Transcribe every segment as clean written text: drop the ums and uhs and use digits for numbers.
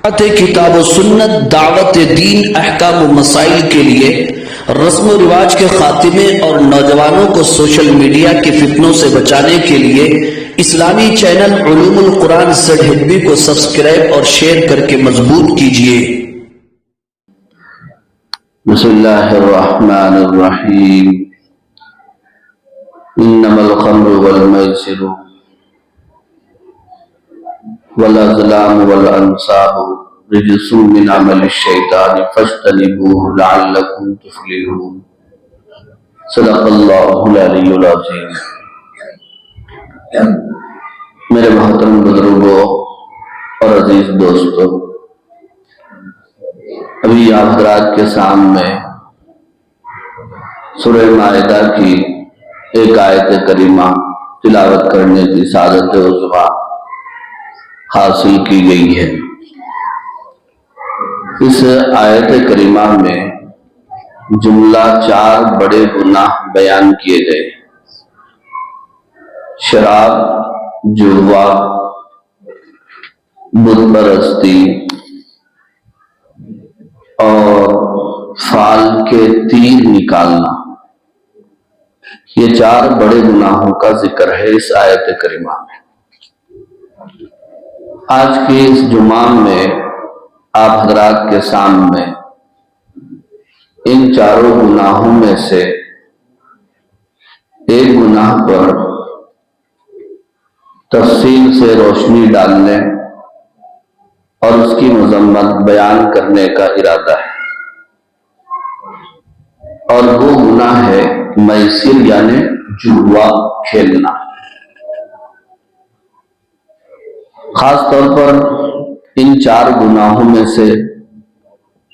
किताब सुन्नत दावत दीन अहकाम मसाइल के लिए रस्म रिवाज के खात्मे और नौजवानों को सोशल मीडिया के फितनों से बचाने के लिए इस्लामी चैनल उलूमुल कुरान ZHB को सब्सक्राइब और शेयर करके मजबूत कीजिए। बिस्मिल्लाहिर्रहमानिर्रहीम। इन्नमल खम्रु वल मैसिरु वल अज़लामु वल अंसाबु रिजसुम मिन अमलि शैतानि फज्तनिबूहु लअल्लकुम तुफ्लिहून। सदक़ल्लाहुल अलीयुल अज़ीम। मेरे मोहतरम बुजुर्गों और अजीज दोस्तों, अभी आप हज़रात के सामने सूरह माइदा की एक आयत करीमा तिलावत करने की सादत उज़्मा हासिल की गई है। इस आयत करीमा में जुमला 4 बड़े गुनाह बयान किए गए। शराब, जुआ, बुत परस्ती और फाल के तीर निकालना, ये 4 बड़े गुनाहों का जिक्र है इस आयत करीमा में। आज की इस जुमा में आप हजरात के सामने इन 4 गुनाहों में से एक गुनाह पर तफसील से रोशनी डालने और उसकी मजम्मत बयान करने का इरादा है, और वो गुनाह है मैसिर यानी जुआ खेलना। खास तौर पर इन 4 गुनाहों में से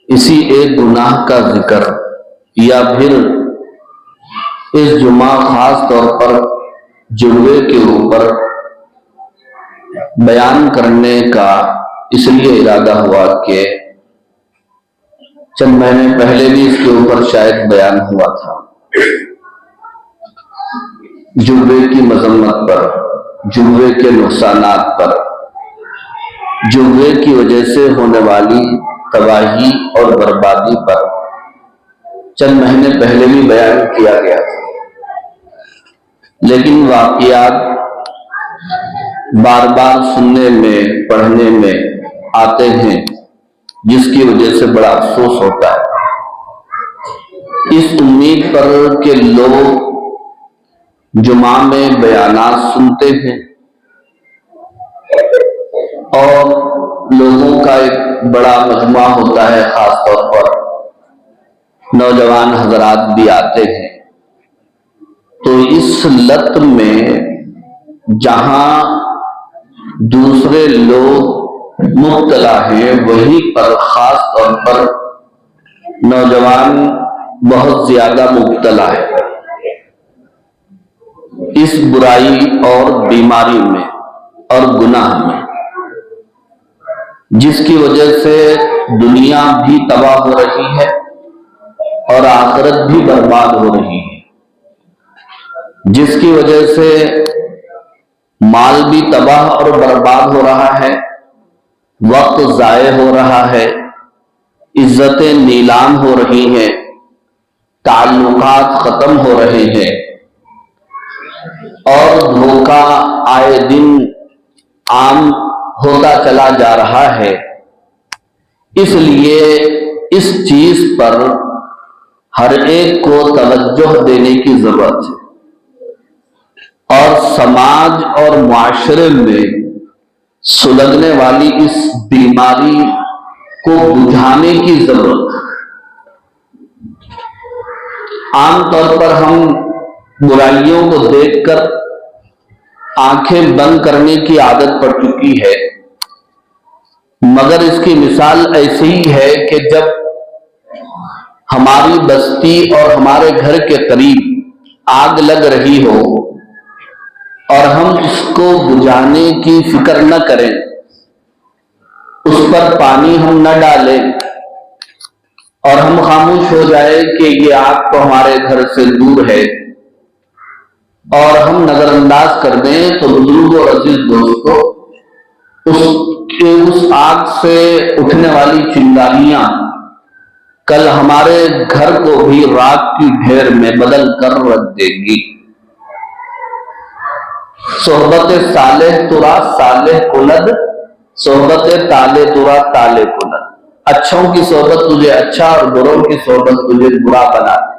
इसी एक गुनाह का जिक्र या फिर इस जुमा खास तौर पर जुए के ऊपर बयान करने का इसलिए इरादा हुआ कि चंद महीने पहले भी इसके ऊपर शायद बयान हुआ था। जुए की मजम्मत पर, जुए के नुकसानात पर, जुए की वजह से होने वाली तबाही और बर्बादी पर चंद महीने पहले भी बयान किया गया था। लेकिन वाक़ियात बार बार सुनने में, पढ़ने में आते हैं, जिसकी वजह से बड़ा अफसोस होता है। इस उम्मीद पर कि लोग जुमा में बयानात सुनते हैं और लोगों का एक बड़ा मजमा होता है, खास तौर पर नौजवान हजरात भी आते हैं, तो इस लत में जहां दूसरे लोग मुब्तला हैं, वहीं पर खास तौर पर नौजवान बहुत ज्यादा मुब्तला है इस बुराई और बीमारी में और गुनाह में, जिसकी वजह से दुनिया भी तबाह हो रही है और आखिरत भी बर्बाद हो रही है, जिसकी वजह से माल भी तबाह और बर्बाद हो रहा है, वक्त जाये हो रहा है, इज्जतें नीलाम हो रही हैं, ताल्लुकात खत्म हो रहे हैं और धोखा आए दिन आम होता चला जा रहा है। इसलिए इस चीज पर हर एक को तवज्जो देने की जरूरत है और समाज और मुआशरे में सुलगने वाली इस बीमारी को बुझाने की जरूरत है। आमतौर पर हम बुराइयों को देखकर आंखें बंद करने की आदत पड़ चुकी है, मगर इसकी मिसाल ऐसी ही है कि जब हमारी बस्ती और हमारे घर के करीब आग लग रही हो और हम उसको बुझाने की फिक्र न करें, उस पर पानी हम न डालें और हम खामोश हो जाए कि ये आग तो हमारे घर से दूर है और हम नजरअंदाज कर दें, तो बुजुर्ग और अजीज दोस्तों, उस कि उस आग से उठने वाली चिंगारियां कल हमारे घर को भी राख की ढेर में बदल कर रख देगी। सोहबत सालेह तुरा सालेह कुलद, सोहबत ताले तुरा ताले कुलद। अच्छों की सोहबत तुझे अच्छा और बुरों की सोहबत तुझे बुरा बना दे।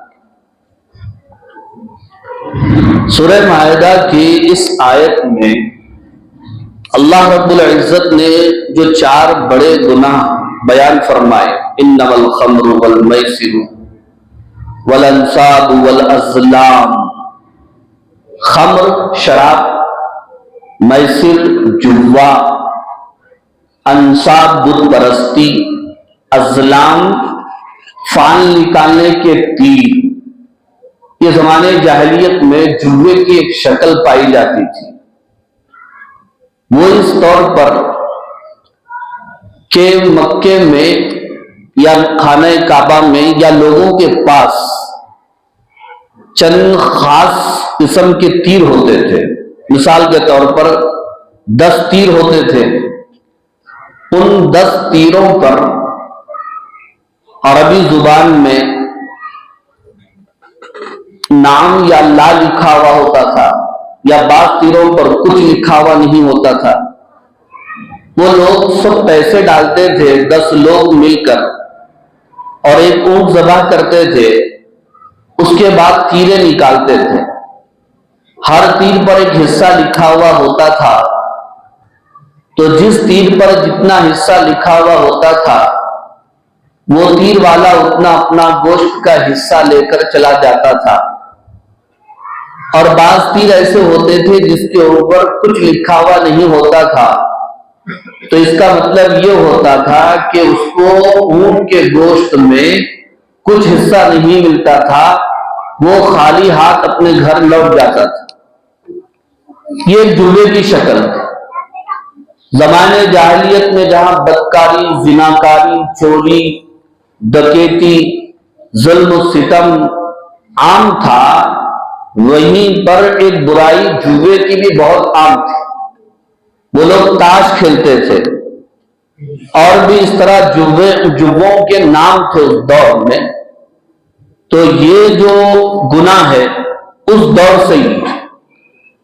सूरह माइदा की इस आयत में अल्लाह रब्बुल इज्जत ने जो 4 बड़े गुनाह बयान फरमाए, इन्नमल खम्रु वल मैसिरु वल अंसाबु वल अज़लाम, खम्र शराब, मैसिर जुआ, अंसाब बुत परस्ती, अज़लाम फान निकालने के तीर। ये जमाने जाहिलियत में जुए की एक शक्ल पाई जाती थी। वो इस तौर पर के मक्के में या खाने काबा में या लोगों के पास चंद खास किस्म के तीर होते थे। मिसाल के तौर पर 10 तीर होते थे। उन 10 तीरों पर अरबी जुबान में नाम या ला लिखा हुआ होता था, या बात तीरों पर कुछ लिखा हुआ नहीं होता था। वो लोग सब पैसे डालते थे, 10 लोग मिलकर, और एक ऊंट ज़बाह करते थे। उसके बाद तीरें निकालते थे। हर तीर पर एक हिस्सा लिखा हुआ होता था, तो जिस तीर पर जितना हिस्सा लिखा हुआ होता था वो तीर वाला उतना अपना गोश्त का हिस्सा लेकर चला जाता था। और बाज तीर ऐसे होते थे जिसके ऊपर कुछ लिखा हुआ नहीं होता था, तो इसका मतलब ये होता था कि उसको ऊंट के गोश्त में कुछ हिस्सा नहीं मिलता था, वो खाली हाथ अपने घर लौट जाता था। ये जुए की शक्ल थी। जमाने जाहिलियत में जहां बदकारी, जिनाकारी, चोरी, डकैती, जुल्म सितम आम था, वहीं पर एक बुराई जुए की भी बहुत आम थी। वो लोग ताश खेलते थे और भी इस तरह जुओं के नाम थे उस दौर में। तो ये जो गुनाह है उस दौर से ही,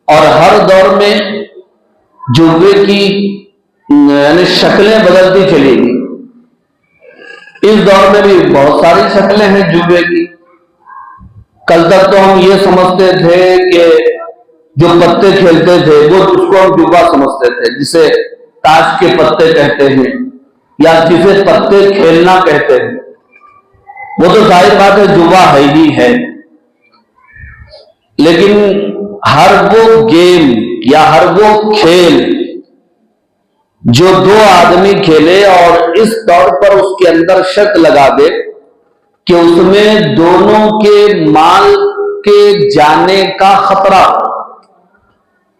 और हर दौर में जुए की यानी शक्लें बदलती चलेगी। इस दौर में भी बहुत सारी शक्लें हैं जुए की। कल तक तो हम ये समझते थे कि जो पत्ते खेलते थे वो उसको हम जुआ समझते थे, जिसे ताश के पत्ते कहते हैं या जिसे पत्ते खेलना कहते हैं। वो तो जाहिर बात है जुआ है ही है। लेकिन हर वो गेम या हर वो खेल जो 2 आदमी खेले और इस तौर पर उसके अंदर शक लगा दे कि उसमें दोनों के माल के जाने का खतरा,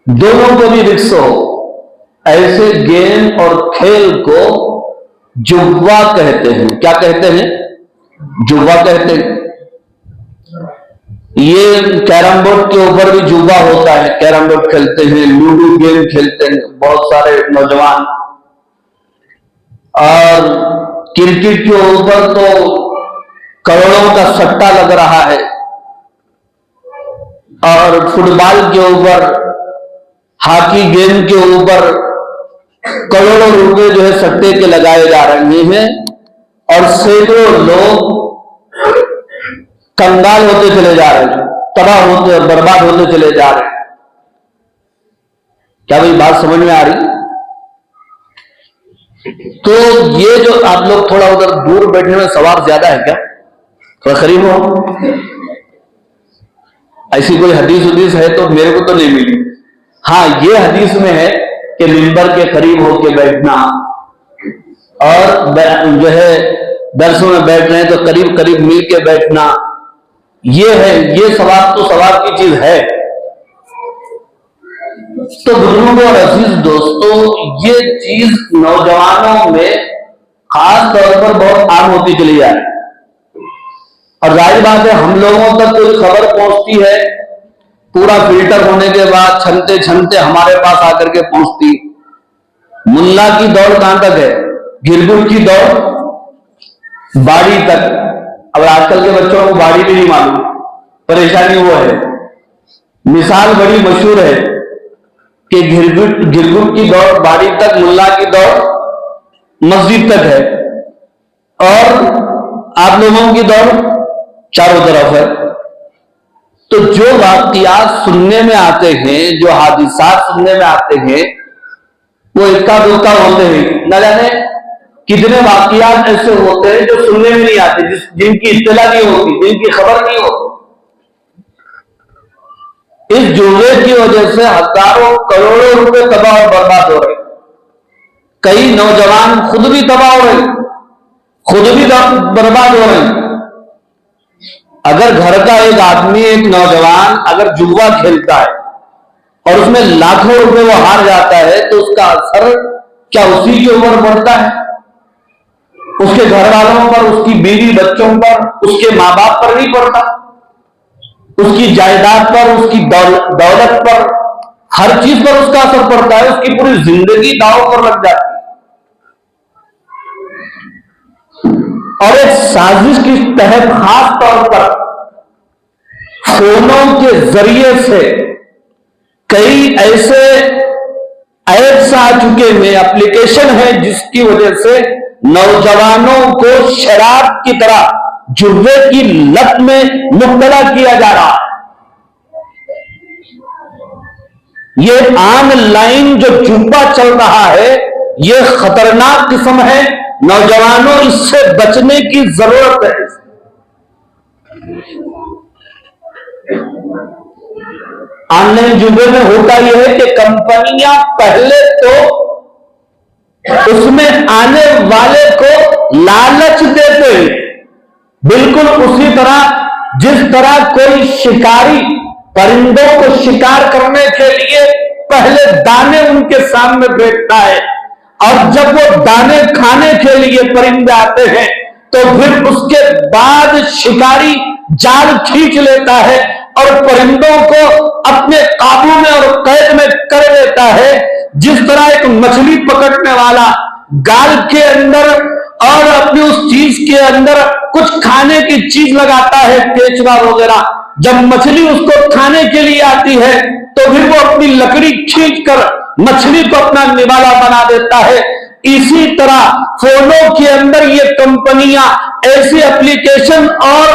दोनों को भी रिस्क हो, ऐसे गेम और खेल को जुआ कहते हैं। क्या कहते हैं? जुआ कहते हैं। ये कैरम बोर्ड के ऊपर भी जुआ होता है, कैरम बोर्ड खेलते हैं, लूडो गेम खेलते हैं बहुत सारे नौजवान, और क्रिकेट के ऊपर तो करोड़ों का सट्टा लग रहा है, और फुटबॉल के ऊपर, हॉकी गेम के ऊपर करोड़ों रुपए जो है सट्टे के लगाए जा रहे हैं, और सैकड़ों लोग कंगाल होते चले जा रहे हैं, तबाह होते, बर्बाद होते चले जा रहे हैं। क्या भाई बात समझ में आ रही? तो ये जो आप लोग थोड़ा उधर दूर बैठने में सवाल ज्यादा है क्या? थोड़ा करीब हो। ऐसी कोई हदीस है तो मेरे को तो नहीं मिली। हाँ, ये हदीस में है कि मिंबर के करीब होके बैठना, और जो है दर्शों में बैठ रहे हैं तो करीब करीब मिल के बैठना, ये है, ये सवाब तो सवाब की चीज है। तो बुजुर्गों और अजीज दोस्तों, ये चीज नौजवानों में खास तौर पर बहुत आम होती चली जा रही है। और जाहिर बात है हम लोगों तक कोई खबर पहुंचती है, पूरा फिल्टर होने के बाद छनते छनते हमारे पास आकर के पहुंचती। मुल्ला की दौड़ कहां तक है? गिरगुट की दौड़ बाड़ी तक। अब आजकल के बच्चों को बाड़ी भी नहीं मालूम, परेशानी वो है। मिसाल बड़ी मशहूर है कि गिरगुट की दौड़ बाड़ी तक, मुल्ला की दौड़ मस्जिद तक है, और आप लोगों की दौड़ चारों तरफ है। तो जो वाकयात सुनने में आते हैं, जो हादिसात सुनने में आते हैं, वो इक्का दुक्का होते हैं। न जाने कितने वाकयात ऐसे होते हैं जो सुनने में नहीं आते, जिनकी इत्तला नहीं होती, जिनकी खबर नहीं होती। इस जुए की वजह से हजारों करोड़ों रुपए तबाह और बर्बाद हो रहे। कई नौजवान खुद भी तबाह हो रहे, खुद भी बर्बाद हो रहे। अगर घर का एक आदमी, एक नौजवान अगर जुआ खेलता है और उसमें लाखों रुपए वो हार जाता है, तो उसका असर क्या उसी के ऊपर पड़ता है? उसके घर वालों पर, उसकी बीवी बच्चों पर, उसके मां बाप पर नहीं पड़ता? उसकी जायदाद पर, उसकी दौलत पर, हर चीज पर उसका असर पड़ता है। उसकी पूरी जिंदगी दांव पर लग जाती है। और एक साजिश के तहत खास तौर पर फोनों के जरिए से कई ऐसे ऐप्स आ चुके हैं, एप्लीकेशन है, जिसकी वजह से नौजवानों को शराब की तरह जुए की लत में मुब्तला किया जा रहा है। ये ऑनलाइन जो जुआ चल रहा है, ये खतरनाक किस्म है। नौजवानों, इससे बचने की जरूरत है। ऑनलाइन जुए में होता यह है कि कंपनियां पहले तो उसमें आने वाले को लालच देते हैं, बिल्कुल उसी तरह जिस तरह कोई शिकारी परिंदों को शिकार करने के लिए पहले दाने उनके सामने फेंकता है, और जब वो दाने खाने के लिए परिंदे आते हैं तो फिर उसके बाद शिकारी जाल खींच लेता है और परिंदों को अपने काबू में और कैद में कर लेता है। जिस तरह एक मछली पकड़ने वाला गाल के अंदर और अपनी उस चीज के अंदर कुछ खाने की चीज लगाता है, केचड़ा वगैरह, जब मछली उसको खाने के लिए आती है तो फिर वो अपनी लकड़ी खींचकर मछली को अपना निवाला बना देता है। इसी तरह फोनों के अंदर ये कंपनियां ऐसी एप्लीकेशन और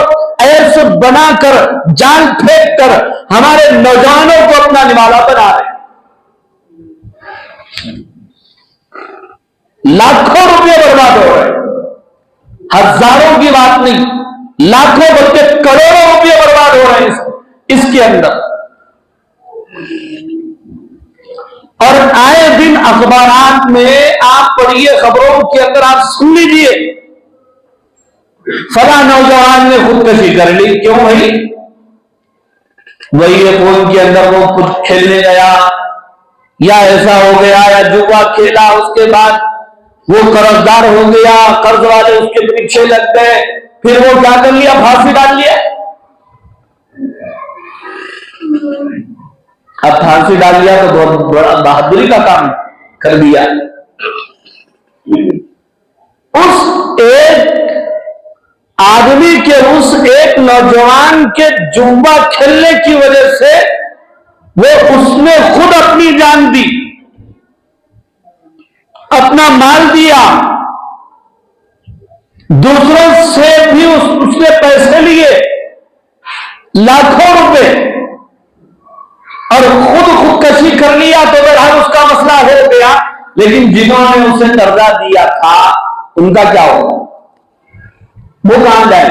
ऐप्स बनाकर, जाल फेंक कर हमारे नौजवानों को अपना निवाला बना रहे। लाखों रुपए बर्बाद हो रहे, हजारों की बात नहीं, लाखों बल्कि करोड़ों रुपए बर्बाद हो रहे हैं इसके अंदर। और आए दिन अखबारात में आप पढ़िए, खबरों के अंदर आप सुन लीजिए, फला नौजवान ने खुदकुशी कर ली। क्यों भाई? वही फोन के अंदर वो कुछ खेलने गया, या ऐसा हो गया, या जुआ खेला, उसके बाद वो कर्जदार हो गया, कर्ज वाले उसके पीछे लग गए, फिर वो क्या कर लिया? फांसी डाल लिया। अब फांसी डाल लिया तो बहुत बड़ा बहादुरी का काम कर दिया। उस एक आदमी के, उस एक नौजवान के जुआ खेलने की वजह से वो उसने खुद अपनी जान दी, अपना माल दिया, दूसरों से भी उसने पैसे लिए, लाखों रुपए, और खुद खुदकशी कर लिया। तो बहरहाल उसका मसला हो गया, लेकिन जिन्होंने उसे कर्जा दिया था उनका क्या होगा? वो कहां जाए?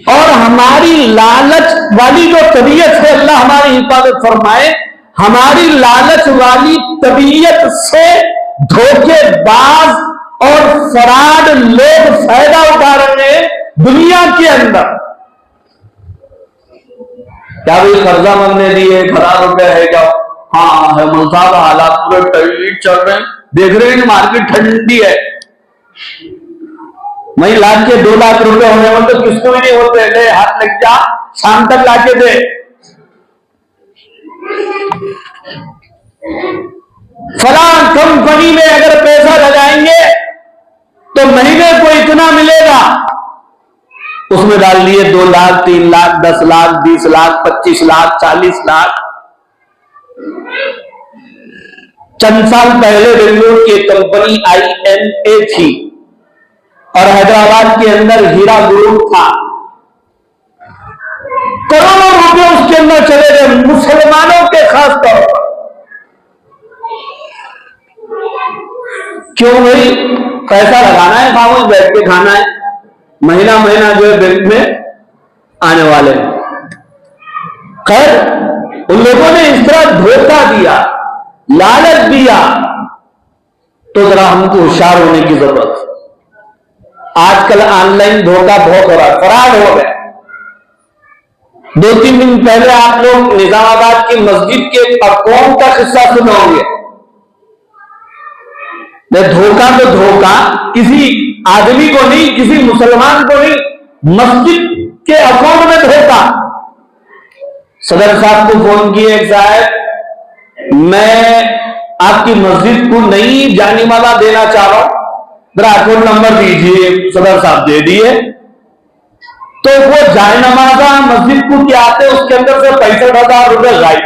और हमारी लालच वाली जो तबीयत है, अल्लाह हमारी हिफाजत फरमाए, हमारी लालच वाली तबीयत से धोखेबाज और फराड लोग फायदा उठा रहे हैं दुनिया के अंदर। क्या भाई कर्जा मांगने दिए, खराब रुपया है क्या? हाँ है साहब, हालात पूरे टाइट चल रहे हैं, देख रहे हैं मार्केट ठंडी है। वही लाख के 2 लाख रुपए होने वाले तो किसको भी नहीं होते, ले हाथ लग जा, शाम तक लाके दे। फलां कंपनी में अगर पैसा लगाएंगे तो महीने को इतना मिलेगा, उसमें डाल दिए 2 लाख, 3 लाख, 10 लाख, 20 लाख, 25 लाख, 40 लाख। चंद साल पहले बेंगलुरु की कंपनी IMA थी और हैदराबाद के अंदर हीरा ग्रुप था। करोड़ों रुपए उसके अंदर चले गए, मुसलमानों के खास तौर पर। क्यों भाई? पैसा लगाना है, खाओ बैठ के खाना है, महीना महीना जो है बैंक में आने वाले। खैर, उन लोगों ने इस तरह धोखा दिया, लालच दिया, तो जरा हमको होशियार होने की जरूरत है। आजकल ऑनलाइन धोखा बहुत हो रहा है, फराड हो गया। 2-3 दिन पहले आप लोग निजामाबाद की मस्जिद के अकाउंट का किस्सा सुने होंगे। धोखा तो धोखा, किसी आदमी को नहीं, किसी मुसलमान को नहीं, मस्जिद के अकाउंट में धोखा। सदर साहब को फोन किए, साहब मैं आपकी मस्जिद को नई जानीमाला देना चाह रहा हूं, जरा अकाउंट नंबर दीजिए। सदर साहब दे दिए, तो वो जायनमाजा मस्जिद को क्या आते, उसके अंदर से 65,000 रुपए गायब।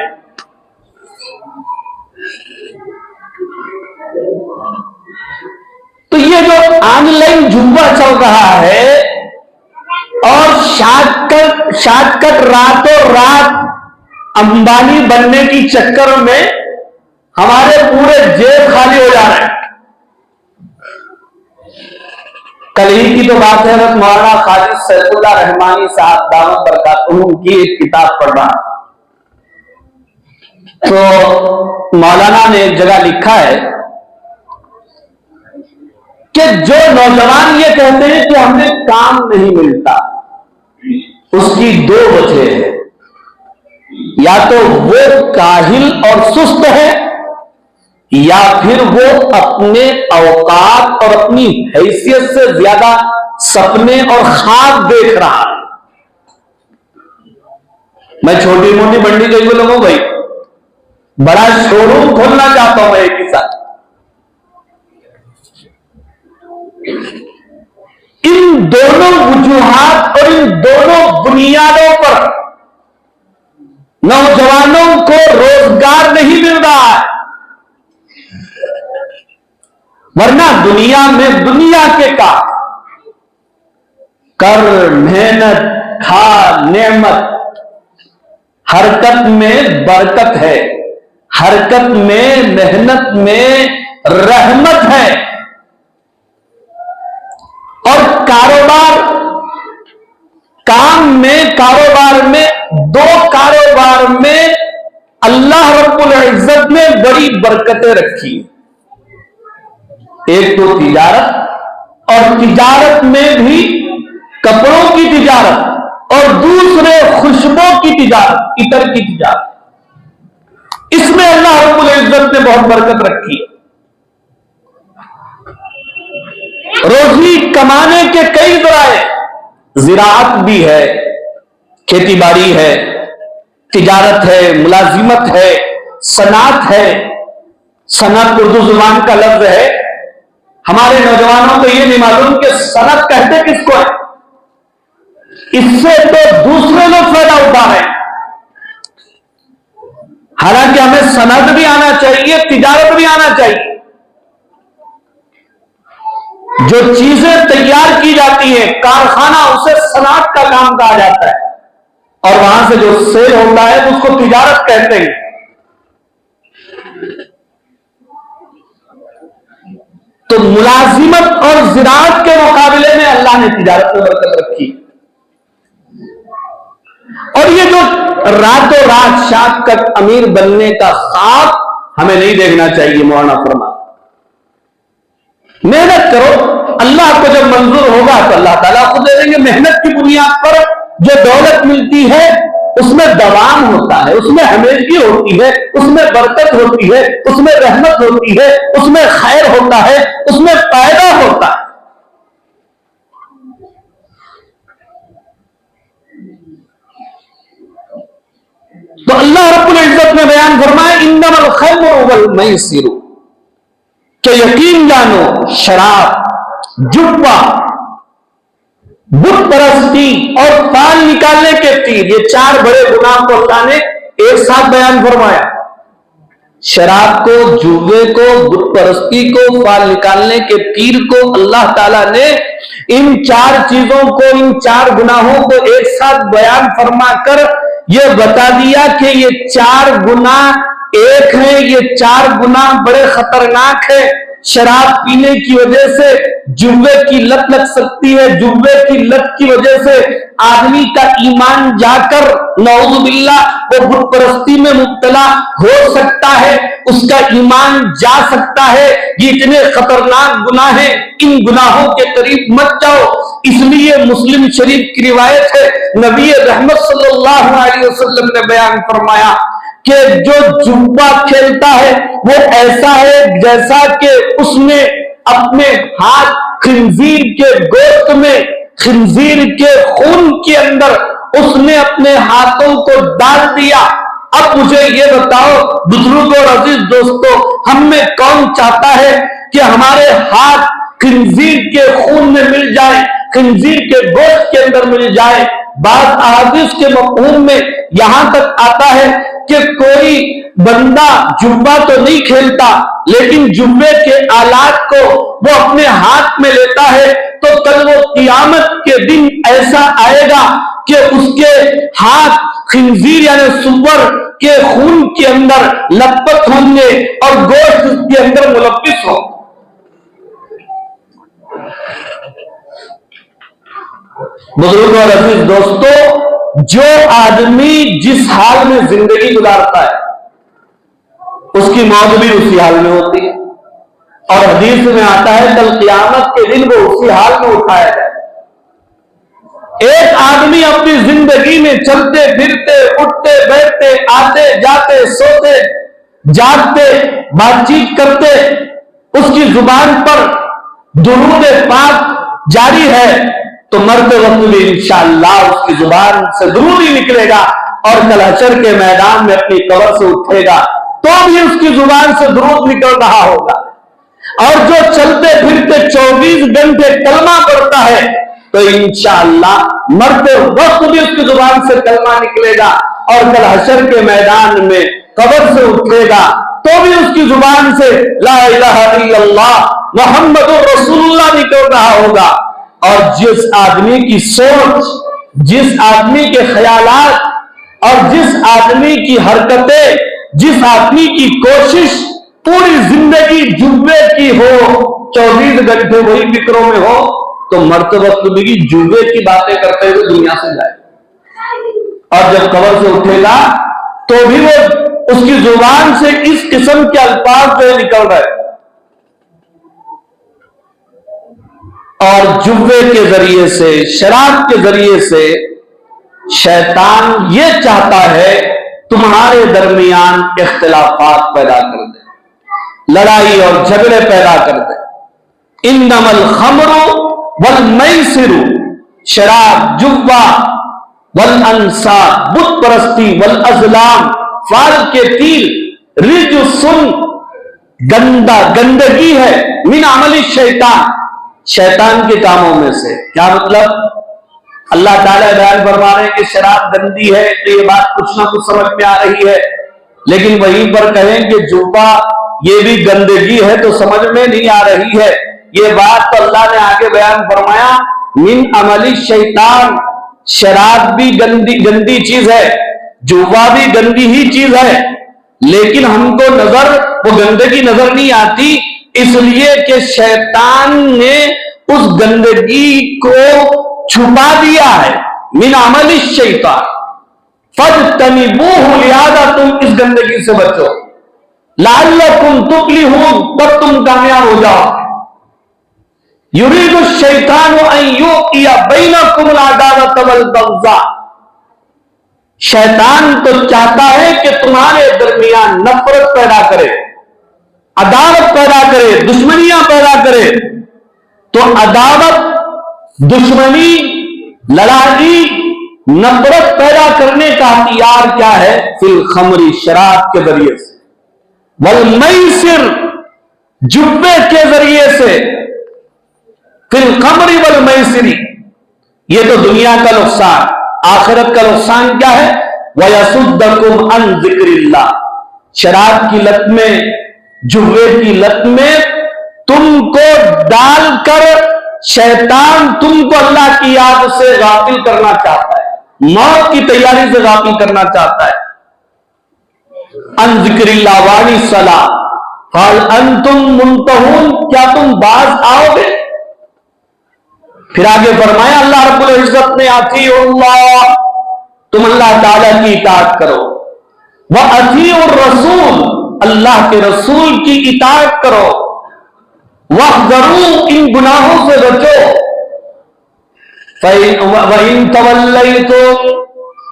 तो ये जो ऑनलाइन जुम्बा चल रहा है और शॉर्टकट रातों रात अंबानी बनने की चक्कर में हमारे पूरे जेब खाली हो जा रहे हैं। कल ही की तो बात है, मौलाना खालिद सैफुल्लाह रहमानी साहब दामद बरकातहू की एक किताब पढ़ रहा, तो मौलाना ने एक जगह लिखा है कि जो नौजवान ये कहते हैं कि हमें काम नहीं मिलता, उसकी 2 वजह है। या तो वो काहिल और सुस्त है, या फिर वो अपने औकात और अपनी हैसियत से ज्यादा सपने और ख्वाब देख रहा है। मैं छोटी मोटी मंडी गई बोलो लोगों भाई, बड़ा शोरूम खोलना चाहता हूं मैं एक ही साथ। इन दोनों वजूहात और इन दोनों बुनियादों पर नौजवानों को रोजगार नहीं मिल रहा है। वरना दुनिया में दुनिया के काम, कर, मेहनत, खा, नेमत, हरकत में बरकत है, हरकत में, मेहनत में रहमत है। और कारोबार में 2 कारोबार में अल्लाह रब्बुल इज्जत ने बड़ी बरकतें रखी। एक तो तिजारत, और तिजारत में भी कपड़ों की तिजारत, और दूसरे खुशबू की तिजारत, इतर की तिजारत। इसमें अल्लाह रब्बुल इज्जत ने बहुत बरकत रखी है। रोजी कमाने के कई जराए, ज़िराअत भी है, खेती बाड़ी है, तिजारत है, मुलाजिमत है, सनात है। सनत उर्दू जुबान का लफ्ज है। हमारे नौजवानों को यह नहीं मालूम कि सनत कहते किसको है। इससे तो दूसरे लोग फायदा उठा रहे हैं। हालांकि हमें सनत भी आना चाहिए, तिजारत भी आना चाहिए। जो चीजें तैयार की जाती हैं, कारखाना, उसे सनात का काम कहा जाता है, और वहां से जो सेल होता है उसको तिजारत कहते हैं। तो मुलाजिमत और ज़िराअत के मुकाबले में अल्लाह ने तिजारत में बरकत रखी। और ये जो रातों रात शॉर्टकट अमीर बनने का ख्वाब हमें नहीं देखना चाहिए। मौलाना फरमा, मेहनत करो, अल्लाह को जब मंजूर होगा तो अल्लाह ताला को दे देंगे। मेहनत की बुनियाद पर जो दौलत मिलती है उसमें दवाम होता है, उसमें हमेशगी होती है, उसमें बरकत होती है, उसमें रहमत होती है, उसमें खैर होता है, उसमें फायदा होता है। तो अल्लाह रब्बुल इज्जत ने बयान फरमाया, इन्नमा वल मैसिर, कि यकीन जानो शराब, जुब्बा, बुत परस्ती और फाल निकालने के तीर, ये चार बड़े गुनाह को अल्लाह ने एक साथ बयान फरमाया। शराब को, जुए को, बुत परस्ती को, फाल निकालने के तीर को अल्लाह ताला ने इन चार चीजों को, इन चार गुनाहों को एक साथ बयान फरमाकर यह बता दिया कि ये चार गुनाह एक हैं, ये चार गुनाह बड़े खतरनाक है। शराब पीने की वजह से जुए की लत लग सकती है, जुए की लत की वजह से आदमी का ईमान जाकर नऊजुबिल्लाह वो बुत परस्ती में मुब्तला हो सकता है, उसका ईमान जा सकता है। ये इतने खतरनाक गुनाह हैं, इन गुनाहों के करीब मत जाओ। इसलिए मुस्लिम शरीफ की रिवायत है, नबी रहमत सल्लल्लाहु अलैहि वसल्लम ने बयान फरमाया कि जो जुब्बा खेलता है वो ऐसा है जैसा कि उसने अपने हाथ खिंजीर के गोश्त में, खिंजीर के खून के अंदर उसने अपने हाथों को डाल दिया। अब मुझे ये बताओ बुजुर्गों और अजीज दोस्तों, हम में कौन चाहता है कि हमारे हाथ खिंजीर के खून में मिल जाए, खिंजीर के गोश्त के अंदर मिल जाए? बात अहादीस के मफ़हूम में यहां तक आता है कि कोई बंदा जुब्बा तो नहीं खेलता, लेकिन जुब्बे के आलात को वो अपने हाथ में लेता है, तो कल वो कियामत के दिन ऐसा आएगा कि उसके हाथ खिंजीर यानी सुअर के खून के अंदर लथपथ होंगे और गोश्त के अंदर मुलव्विस हो। बुजुर्गों और अजीज दोस्तों, जो आदमी जिस हाल में जिंदगी गुजारता है उसकी मौत भी उसी हाल में होती है, और हदीस में आता है कल क़यामत के दिन वो उसी हाल में उठाया जाए। एक आदमी अपनी जिंदगी में चलते फिरते, उठते बैठते, आते जाते, सोते जागते, बातचीत करते, उसकी जुबान पर दुरूद पाक जारी है, तो मरते वक्त भी इंशाअल्लाह उसकी जुबान से दुरूद ही निकलेगा, और कल हशर के मैदान में अपनी कब्र से उठेगा तो भी उसकी जुबान से दुरूद निकल रहा होगा। और जो चलते फिरते 24 घंटे कलमा पढ़ता है तो इंशाअल्लाह मरते वक्त भी उसकी जुबान से कलमा निकलेगा, और कल हशर के मैदान में कब्र से उठेगा तो भी उसकी जुबान से ला इलाहा इल्लल्लाह मुहम्मदुर रसूलुल्लाह निकल रहा होगा। और जिस आदमी की सोच, जिस आदमी के ख्यालात और जिस आदमी की हरकतें, जिस आदमी की कोशिश पूरी जिंदगी जुब्बे की हो, 24 घंटे वही फिक्रों में हो, तो मरते वक्त भी जुब्बे की बातें करते हुए दुनिया से जाए, और जब कब्र से उठेगा तो भी वो उसकी जुबान से इस किस्म के अल्फाज जो निकल रहे। और जुब्बे के जरिए से, शराब के जरिए से शैतान ये चाहता है तुम्हारे दरमियान इख्तिलाफात पैदा कर दे, लड़ाई और झगड़े पैदा कर दे। इन्नमल खमरु वल मैसिरु, शराब, जुब्बा, वल अंसाब, बुत परस्ती, वल अज़लाम, फाल के तीर, रिजसुन, गंदा, गंदगी है, मिन अमली शैतान, शैतान के कामों में से। क्या मतलब? अल्लाह ताला बयान फरमा रहे हैं कि शराब गंदी है, तो ये बात कुछ ना कुछ समझ में आ रही है, लेकिन वहीं पर कहें कि जुब्बा ये भी गंदगी है तो समझ में नहीं आ रही है। ये बात तो अल्लाह ने आगे बयान फरमाया, मिन अमली शैतान, शराब भी गंदी चीज है, जुब्बा भी गंदी ही चीज है, लेकिन हमको नजर वो गंदगी नजर नहीं आती, इसलिए कि शैतान ने उस गंदगी को छुपा दिया है। मिन अमली शैतान फज्तनिबूहु, लिहाजा तुम इस गंदगी से बचो, लअल्लकुम तुफ्लिहून, तब तुम कामयाब हो जाओ। युरीदु शैतानु अन युक़िया बैनकुमुल अदावत वल बग़ज़ा, शैतान तो चाहता है कि तुम्हारे दरमियान नफरत पैदा करे, अदावत पैदा करे, दुश्मनियां पैदा करे। तो अदावत, दुश्मनी, लड़ाई, नफरत पैदा करने का हथियार क्या है? फिल खमरी, शराब के जरिए से। वल मैसिर, जुब्बे के जरिए से, फिल खमरी वल मैसिरी, ये तो दुनिया का नुकसान। आखिरत का नुकसान क्या है? वयसुद्दकुम अन जिक्रिल्लाह, शराब की लत में, जुए की लत में तुमको डालकर शैतान तुमको अल्लाह की याद से गाफिल करना चाहता है, मौत की तैयारी से गाफिल करना चाहता है। अन जिक्रिल्लाह वानी सला हल अंतुम मुंतहून, क्या तुम बाज आओगे? फिर आगे फरमाया अल्लाह रब्बुल इज्जत ने, अतीउल्लाह, तुम अल्लाह ताला की इताअत करो, व अतीउर रसूल, अल्लाह के रसूल की इताअत करो, वहज़रू, इन गुनाहों से बचो, वइन तवल्लैतुम,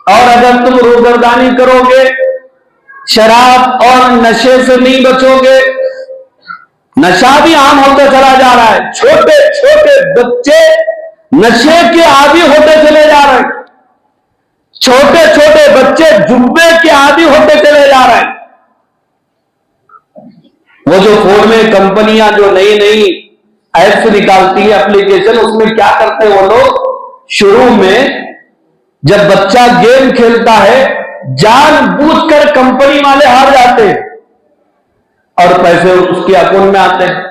और अगर तुम रोगरदानी करोगे, शराब और नशे से नहीं बचोगे, नशा भी आम होता चला जा रहा है, छोटे छोटे बच्चे नशे के आदी होते चले जा रहे हैं, छोटे छोटे बच्चे जुब्बे के आदी होते चले जा रहे हैं। वो जो फोन में कंपनियां जो नई नई ऐप्स निकालती है, एप्लीकेशन, उसमें क्या करते हैं वो लोग, शुरू में जब बच्चा गेम खेलता है, जानबूझकर कंपनी वाले हार जाते हैं और पैसे उसके अकाउंट में आते हैं।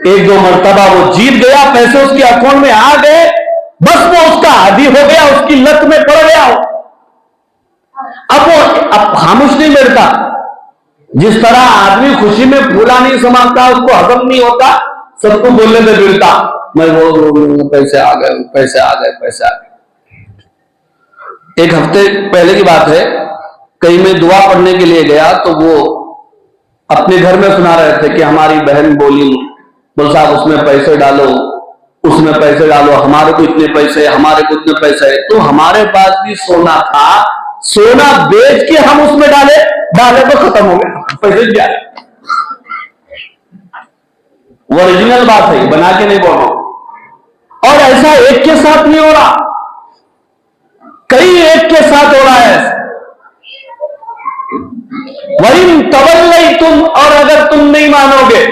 एक दो मर्तबा वो जीत गया, पैसे उसके अकाउंट में आ गए, बस वो उसका आदी हो गया, उसकी लत में पड़ गया हो। अब खामोश नहीं बैठता। जिस तरह आदमी खुशी में फूला नहीं समाता, उसको हजम नहीं होता, सबको बोलने में गिरता, मैं वो पैसे आ गए, पैसे आ गए, पैसे आ गए। एक हफ्ते पहले की बात है, कहीं मैं दुआ पढ़ने के लिए गया तो वो अपने घर में सुना रहे थे कि हमारी बहन बोली, बोल साहब उसमें पैसे डालो, उसमें पैसे डालो, हमारे को इतने पैसे, हमारे को इतने पैसे। तो हमारे पास भी सोना था, सोना बेच के हम उसमें डाले तो खत्म हो गया, पैसे क्या। वो ओरिजिनल बात है, बना के नहीं बोल रहा। और ऐसा एक के साथ नहीं हो रहा, कई एक के साथ हो रहा है। वहीं तवल्लई तुम, और अगर तुम नहीं मानोगे,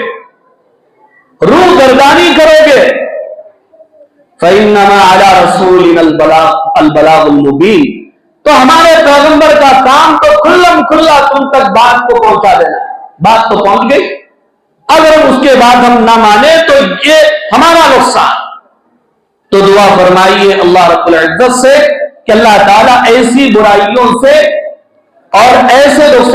रूह गर्दानी करोगे, फइन्नमा अला रसूलिनल बलागुल मुबीन, तो हमारे पैगंबर का काम तो खुल्लम खुल्ला तुम तक बात को पहुंचा देना। बात तो पहुंच गई, अगर उसके बाद हम ना माने तो ये हमारा नुकसान। तो दुआ फरमाइए अल्लाह रब्बुल इज्जत से कि अल्लाह ताला ऐसी बुराइयों से और ऐसे नुकसान